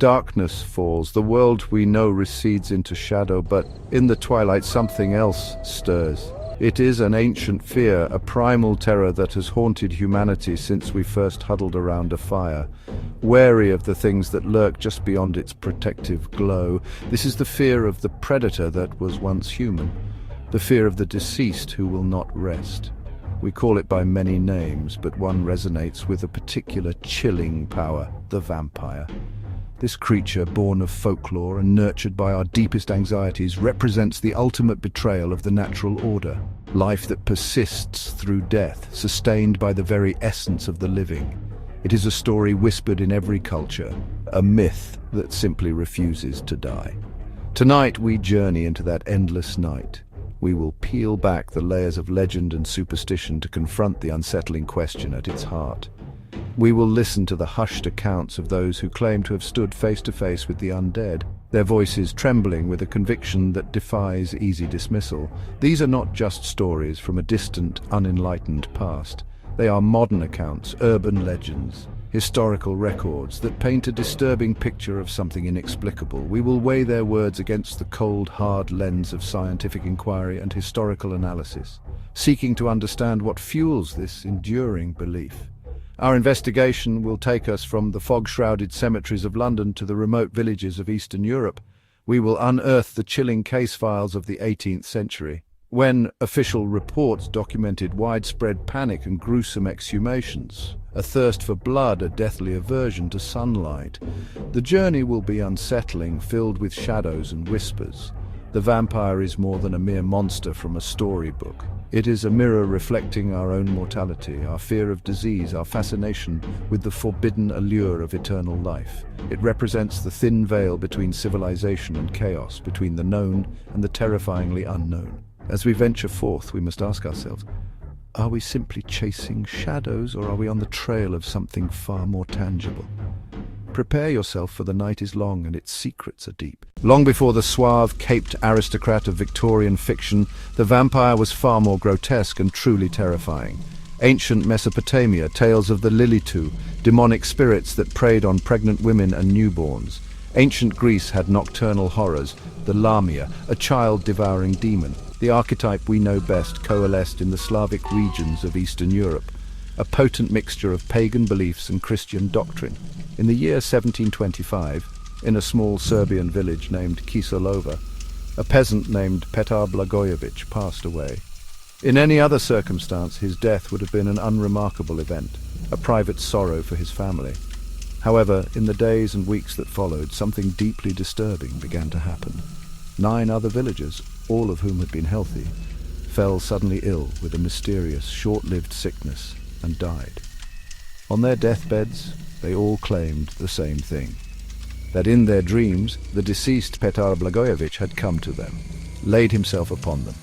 darkness falls, the world we know recedes into shadow, but in the twilight something else stirs. It is an ancient fear, a primal terror that has haunted humanity since we first huddled around a fire, wary of the things that lurk just beyond its protective glow. This is the fear of the predator that was once human, the fear of the deceased who will not rest. We call it by many names, but one resonates with a particular chilling power: the vampire. This creature, born of folklore and nurtured by our deepest anxieties, represents the ultimate betrayal of the natural order. Life that persists through death, sustained by the very essence of the living. It is a story whispered in every culture, a myth that simply refuses to die. Tonight we journey into that endless night. We will peel back the layers of legend and superstition to confront the unsettling question at its heart. We will listen to the hushed accounts of those who claim to have stood face to face with the undead, their voices trembling with a conviction that defies easy dismissal. These are not just stories from a distant, unenlightened past. They are modern accounts, urban legends, historical records that paint a disturbing picture of something inexplicable. We will weigh their words against the cold, hard lens of scientific inquiry and historical analysis, seeking to understand what fuels this enduring belief. Our investigation will take us from the fog-shrouded cemeteries of London to the remote villages of Eastern Europe. We will unearth the chilling case files of the 18th century, when official reports documented widespread panic and gruesome exhumations, a thirst for blood, a deathly aversion to sunlight. The journey will be unsettling, filled with shadows and whispers. The vampire is more than a mere monster from a storybook. It is a mirror reflecting our own mortality, our fear of disease, our fascination with the forbidden allure of eternal life. It represents the thin veil between civilization and chaos, between the known and the terrifyingly unknown. As we venture forth, we must ask ourselves, are we simply chasing shadows, or are we on the trail of something far more tangible? Prepare yourself, for the night is long and its secrets are deep. Long before the suave, caped aristocrat of Victorian fiction, the vampire was far more grotesque and truly terrifying. Ancient Mesopotamia, tales of the Lilitu, demonic spirits that preyed on pregnant women and newborns. Ancient Greece had nocturnal horrors, the Lamia, a child-devouring demon. The archetype we know best coalesced in the Slavic regions of Eastern Europe, a potent mixture of pagan beliefs and Christian doctrine. In the year 1725, in a small Serbian village named Kiselova, a peasant named Petar Blagojevich passed away. In any other circumstance, his death would have been an unremarkable event, a private sorrow for his family. However, in the days and weeks that followed, something deeply disturbing began to happen. 9 other villagers, all of whom had been healthy, fell suddenly ill with a mysterious, short-lived sickness and died. On their deathbeds, they all claimed the same thing: that in their dreams, the deceased Petar Blagojevich had come to them, laid himself upon them,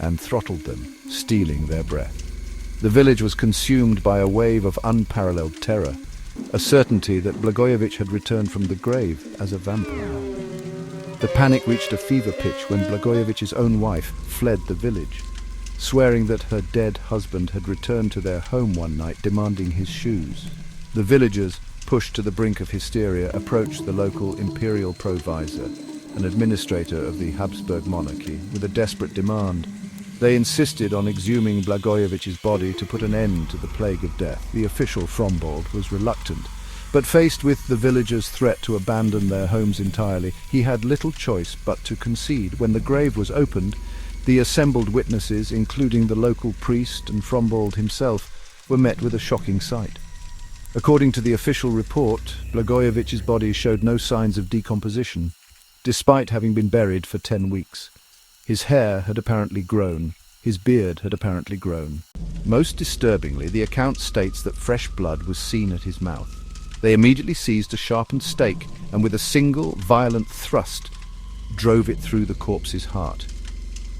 and throttled them, stealing their breath. The village was consumed by a wave of unparalleled terror, a certainty that Blagojevich had returned from the grave as a vampire. The panic reached a fever pitch when Blagojevich's own wife fled the village, swearing that her dead husband had returned to their home one night demanding his shoes. The villagers, pushed to the brink of hysteria, approached the local imperial provisor, an administrator of the Habsburg monarchy, with a desperate demand. They insisted on exhuming Blagojevich's body to put an end to the plague of death. The official Frombold was reluctant, but faced with the villagers' threat to abandon their homes entirely, he had little choice but to concede. When the grave was opened, the assembled witnesses, including the local priest and Frombold himself, were met with a shocking sight. According to the official report, Blagojevich's body showed no signs of decomposition, despite having been buried for 10 weeks. His hair had apparently grown, his beard had apparently grown. Most disturbingly, the account states that fresh blood was seen at his mouth. They immediately seized a sharpened stake and with a single, violent thrust, drove it through the corpse's heart.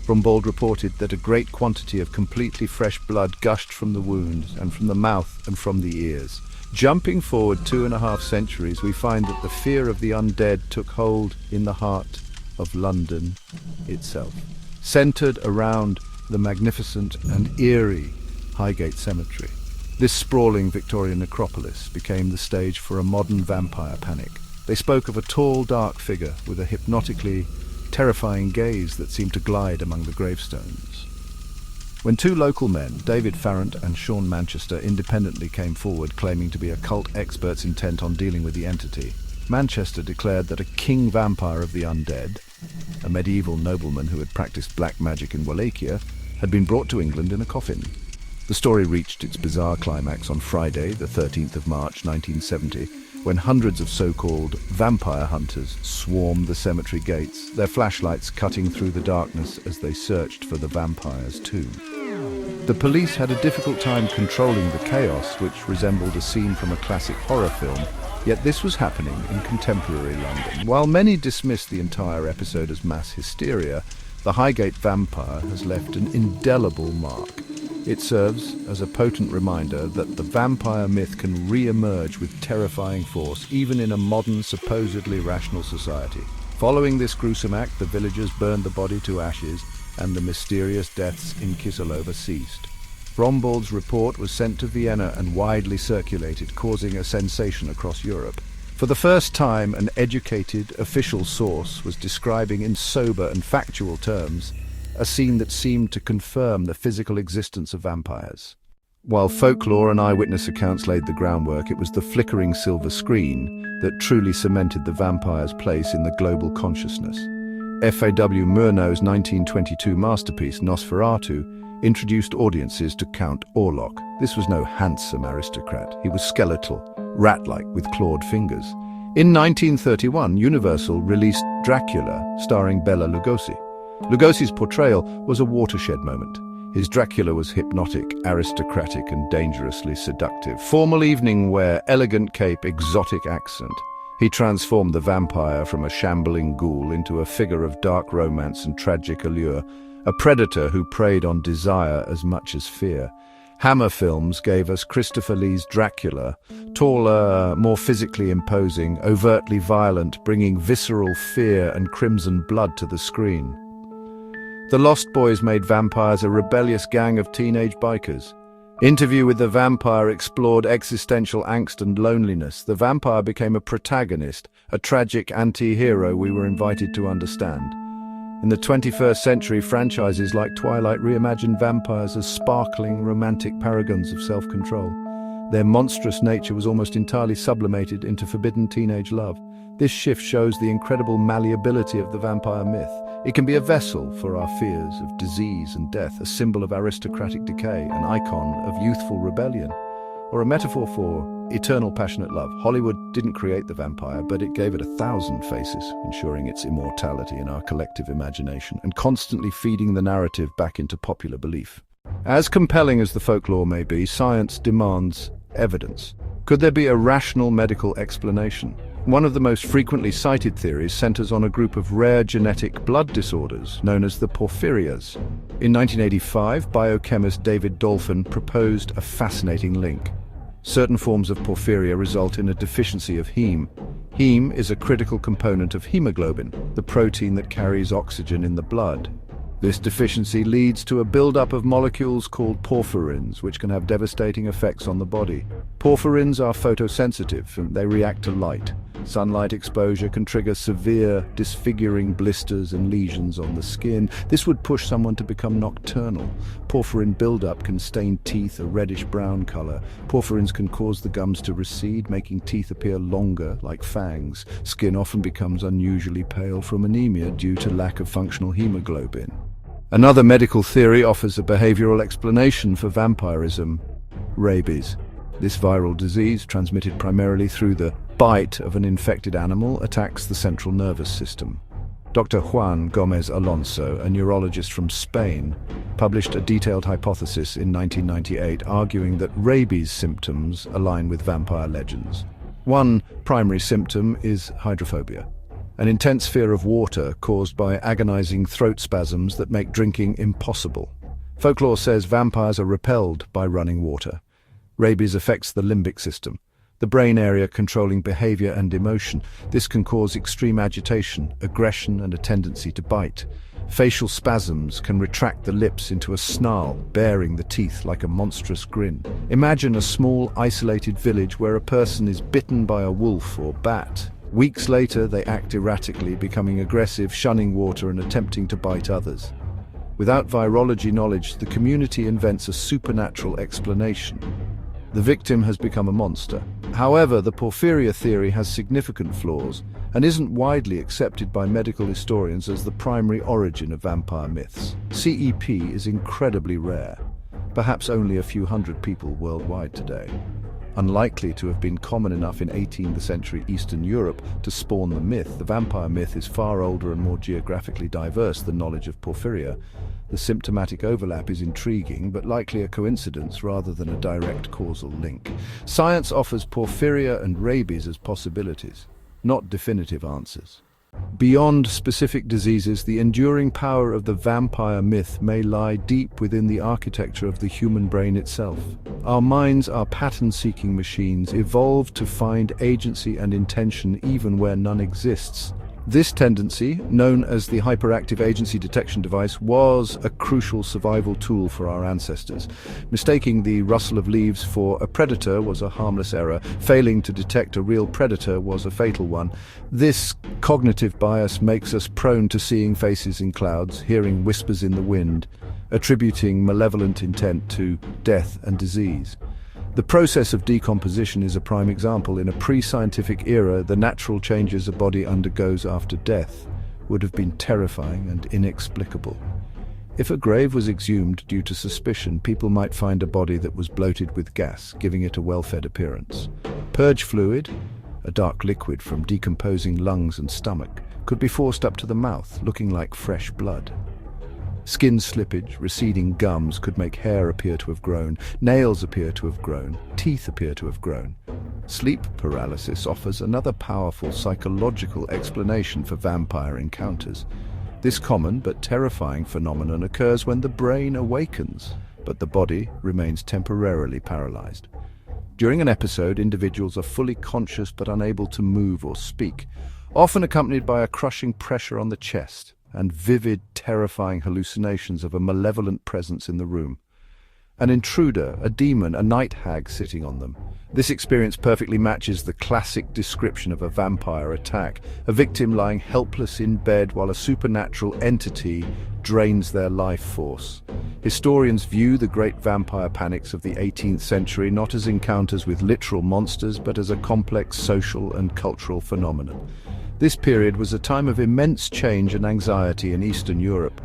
Frombold reported that a great quantity of completely fresh blood gushed from the wounds and from the mouth and from the ears. Jumping forward 2.5 centuries, we find that the fear of the undead took hold in the heart of London itself, centered around the magnificent and eerie Highgate Cemetery. This sprawling Victorian necropolis became the stage for a modern vampire panic, They spoke of a tall, dark figure with a hypnotically terrifying gaze that seemed to glide among the gravestones. When two local men, David Farrant and Sean Manchester, independently came forward claiming to be occult experts intent on dealing with the entity, Manchester declared that a king vampire of the undead, a medieval nobleman who had practiced black magic in Wallachia, had been brought to England in a coffin. The story reached its bizarre climax on Friday, the 13th of March 1970, when hundreds of so-called vampire hunters swarmed the cemetery gates, their flashlights cutting through the darkness as they searched for the vampire's tomb. The police had a difficult time controlling the chaos, which resembled a scene from a classic horror film, yet this was happening in contemporary London. While many dismissed the entire episode as mass hysteria, the Highgate vampire has left an indelible mark. It serves as a potent reminder that the vampire myth can re-emerge with terrifying force, even in a modern, supposedly rational society. Following this gruesome act, the villagers burned the body to ashes, and the mysterious deaths in Kisilova ceased. Brombald's report was sent to Vienna and widely circulated, causing a sensation across Europe. For the first time, an educated, official source was describing in sober and factual terms a scene that seemed to confirm the physical existence of vampires. While folklore and eyewitness accounts laid the groundwork, it was the flickering silver screen that truly cemented the vampire's place in the global consciousness. F.A.W. Murnau's 1922 masterpiece, Nosferatu, introduced audiences to Count Orlok. This was no handsome aristocrat. He was skeletal, rat-like with clawed fingers. In 1931, Universal released Dracula, starring Bela Lugosi. Lugosi's portrayal was a watershed moment. His Dracula was hypnotic, aristocratic, and dangerously seductive. Formal evening wear, elegant cape, exotic accent. He transformed the vampire from a shambling ghoul into a figure of dark romance and tragic allure, a predator who preyed on desire as much as fear. Hammer Films gave us Christopher Lee's Dracula, taller, more physically imposing, overtly violent, bringing visceral fear and crimson blood to the screen. The Lost Boys made vampires a rebellious gang of teenage bikers. Interview with the Vampire explored existential angst and loneliness. The vampire became a protagonist, a tragic anti-hero we were invited to understand. In the 21st century, franchises like Twilight reimagined vampires as sparkling, romantic paragons of self-control. Their monstrous nature was almost entirely sublimated into forbidden teenage love. This shift shows the incredible malleability of the vampire myth. It can be a vessel for our fears of disease and death, a symbol of aristocratic decay, an icon of youthful rebellion, or a metaphor for eternal passionate love. Hollywood didn't create the vampire, but it gave it 1,000 faces, ensuring its immortality in our collective imagination and constantly feeding the narrative back into popular belief. As compelling as the folklore may be, science demands evidence. Could there be a rational medical explanation? One of the most frequently cited theories centers on a group of rare genetic blood disorders known as the porphyrias. In 1985, biochemist David Dolphin proposed a fascinating link. Certain forms of porphyria result in a deficiency of heme. Heme is a critical component of hemoglobin, the protein that carries oxygen in the blood. This deficiency leads to a buildup of molecules called porphyrins, which can have devastating effects on the body. Porphyrins are photosensitive and they react to light. Sunlight exposure can trigger severe, disfiguring blisters and lesions on the skin. This would push someone to become nocturnal. Porphyrin buildup can stain teeth a reddish-brown color. Porphyrins can cause the gums to recede, making teeth appear longer, like fangs. Skin often becomes unusually pale from anemia due to lack of functional hemoglobin. Another medical theory offers a behavioral explanation for vampirism: rabies. This viral disease, transmitted primarily through the bite of an infected animal, attacks the central nervous system. Dr. Juan Gomez Alonso, a neurologist from Spain, published a detailed hypothesis in 1998 arguing that rabies symptoms align with vampire legends. One primary symptom is hydrophobia, an intense fear of water caused by agonizing throat spasms that make drinking impossible. Folklore says vampires are repelled by running water. Rabies affects the limbic system, the brain area controlling behavior and emotion. This can cause extreme agitation, aggression, and a tendency to bite. Facial spasms can retract the lips into a snarl, baring the teeth like a monstrous grin. Imagine a small, isolated village where a person is bitten by a wolf or bat. Weeks later, they act erratically, becoming aggressive, shunning water and attempting to bite others. Without virology knowledge, the community invents a supernatural explanation. The victim has become a monster. However, the porphyria theory has significant flaws and isn't widely accepted by medical historians as the primary origin of vampire myths. CEP is incredibly rare, perhaps only a few hundred people worldwide today. Unlikely to have been common enough in 18th century Eastern Europe to spawn the myth, the vampire myth is far older and more geographically diverse than knowledge of porphyria. The symptomatic overlap is intriguing, but likely a coincidence rather than a direct causal link. Science offers porphyria and rabies as possibilities, not definitive answers. Beyond specific diseases, the enduring power of the vampire myth may lie deep within the architecture of the human brain itself. Our minds are pattern-seeking machines, evolved to find agency and intention even where none exists. This tendency, known as the hyperactive agency detection device, was a crucial survival tool for our ancestors. Mistaking the rustle of leaves for a predator was a harmless error. Failing to detect a real predator was a fatal one. This cognitive bias makes us prone to seeing faces in clouds, hearing whispers in the wind, attributing malevolent intent to death and disease. The process of decomposition is a prime example. In a pre-scientific era, the natural changes a body undergoes after death would have been terrifying and inexplicable. If a grave was exhumed due to suspicion, people might find a body that was bloated with gas, giving it a well-fed appearance. Purge fluid, a dark liquid from decomposing lungs and stomach, could be forced up to the mouth, looking like fresh blood. Skin slippage, receding gums could make hair appear to have grown, nails appear to have grown, teeth appear to have grown. Sleep paralysis offers another powerful psychological explanation for vampire encounters. This common but terrifying phenomenon occurs when the brain awakens, but the body remains temporarily paralyzed. During an episode, individuals are fully conscious but unable to move or speak, often accompanied by a crushing pressure on the chest and vivid, terrifying hallucinations of a malevolent presence in the room. An intruder, a demon, a night hag sitting on them. This experience perfectly matches the classic description of a vampire attack, a victim lying helpless in bed while a supernatural entity drains their life force. Historians view the great vampire panics of the 18th century not as encounters with literal monsters, but as a complex social and cultural phenomenon. This period was a time of immense change and anxiety in Eastern Europe.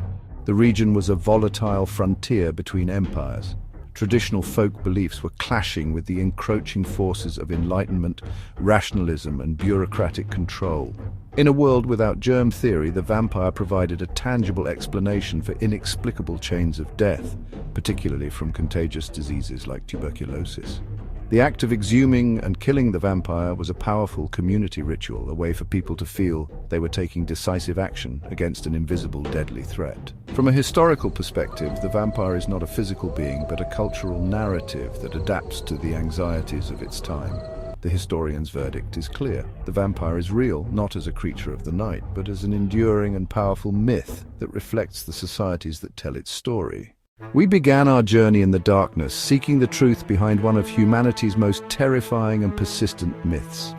The region was a volatile frontier between empires. Traditional folk beliefs were clashing with the encroaching forces of enlightenment, rationalism, and bureaucratic control. In a world without germ theory, the vampire provided a tangible explanation for inexplicable chains of death, particularly from contagious diseases like tuberculosis. The act of exhuming and killing the vampire was a powerful community ritual, a way for people to feel they were taking decisive action against an invisible, deadly threat. From a historical perspective, the vampire is not a physical being, but a cultural narrative that adapts to the anxieties of its time. The historian's verdict is clear. The vampire is real, not as a creature of the night, but as an enduring and powerful myth that reflects the societies that tell its story. We began our journey in the darkness, seeking the truth behind one of humanity's most terrifying and persistent myths.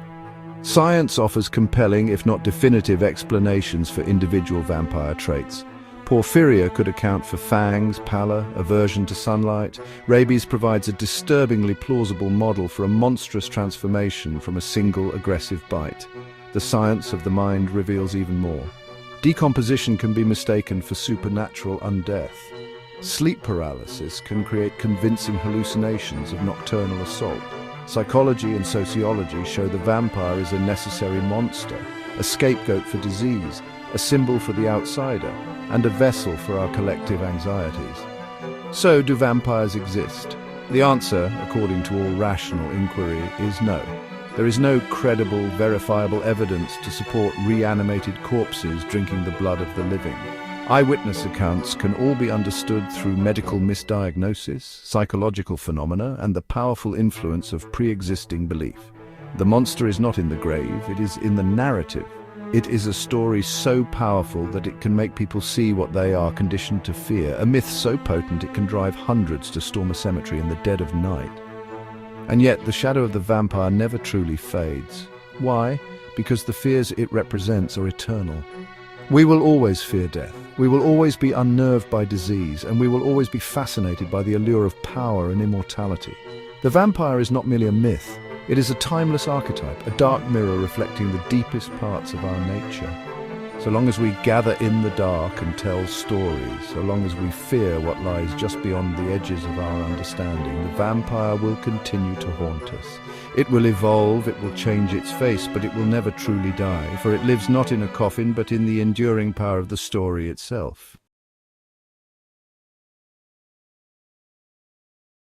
Science offers compelling, if not definitive, explanations for individual vampire traits. Porphyria could account for fangs, pallor, aversion to sunlight. Rabies provides a disturbingly plausible model for a monstrous transformation from a single aggressive bite. The science of the mind reveals even more. Decomposition can be mistaken for supernatural undeath. Sleep paralysis can create convincing hallucinations of nocturnal assault. Psychology and sociology show the vampire is a necessary monster, a scapegoat for disease, a symbol for the outsider, and a vessel for our collective anxieties. So, do vampires exist? The answer, according to all rational inquiry, is no. There is no credible, verifiable evidence to support reanimated corpses drinking the blood of the living. Eyewitness accounts can all be understood through medical misdiagnosis, psychological phenomena, and the powerful influence of pre-existing belief. The monster is not in the grave, it is in the narrative. It is a story so powerful that it can make people see what they are conditioned to fear, a myth so potent it can drive hundreds to storm a cemetery in the dead of night. And yet the shadow of the vampire never truly fades. Why? because the fears it represents are eternal. We will always fear death. We will always be unnerved by disease, and we will always be fascinated by the allure of power and immortality. The vampire is not merely a myth. It is a timeless archetype, a dark mirror reflecting the deepest parts of our nature. So long as we gather in the dark and tell stories, so long as we fear what lies just beyond the edges of our understanding, the vampire will continue to haunt us. It will evolve, it will change its face, but it will never truly die, for it lives not in a coffin, but in the enduring power of the story itself.